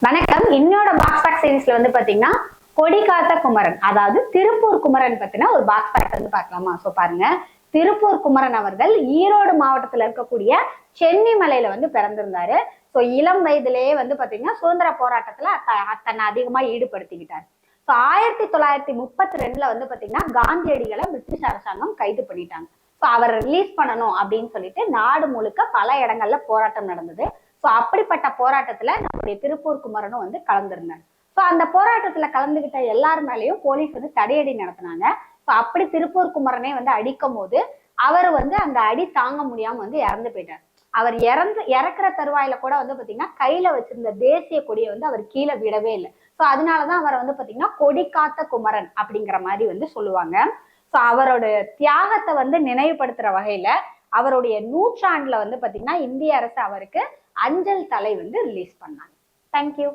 வணக்கம். என்னோட box pack சீரீஸ்ல வந்து பாத்தீங்கன்னா கொடிகாத்த குமரன், அதாவது திருப்பூர் குமரன் பத்தின ஒரு பாக்ஸ் பேக் வந்து பார்க்கலாமா? சோ பாருங்க, திருப்பூர் குமரன் அவர்கள் ஈரோடு மாவட்டத்துல இருக்கக்கூடிய சென்னிமலையில வந்து பிறந்திருந்தாரு. சோ இளம் வயதிலேயே வந்து பாத்தீங்கன்னா சுதந்திர போராட்டத்துல தன்னை அதிகமா ஈடுபடுத்திக்கிட்டாரு. ஸோ 1932ல வந்து பாத்தீங்கன்னா காந்தியடிகளை பிரிட்டிஷ் அரசாங்கம் கைது பண்ணிட்டாங்க. ஸோ அவரை ரிலீஸ் பண்ணணும் அப்படின்னு சொல்லிட்டு நாடு முழுக்க பல இடங்கள்ல போராட்டம் நடந்தது. ஸோ அப்படிப்பட்ட போராட்டத்துல நம்முடைய திருப்பூர் குமரனும் வந்து கலந்துருந்தாங்க. ஸோ அந்த போராட்டத்துல கலந்துகிட்ட எல்லாரு மேலேயும் போலீஸ் வந்து தடையடி நடத்தினாங்க. ஸோ அப்படி திருப்பூர் குமரனே வந்து அடிக்கும் போது அவர் வந்து அந்த அடி தாங்க முடியாம வந்து இறந்து போயிட்டார். அவர் இறக்குற தருவாயில கூட வந்து பாத்தீங்கன்னா கையில வச்சிருந்த தேசிய கொடியை வந்து அவர் கீழே விடவே இல்லை. ஸோ அதனாலதான் அவரை வந்து பாத்தீங்கன்னா கொடி காத்த குமரன் அப்படிங்கிற மாதிரி வந்து சொல்லுவாங்க. ஸோ அவரோட தியாகத்தை வந்து நினைவுபடுத்துற வகையில அவருடைய நூற்றாண்டுல வந்து பாத்தீங்கன்னா இந்திய அரசு அவருக்கு அஞ்சல் தலை வந்து ரிலீஸ் பண்ணாங்க. தேங்க்யூ.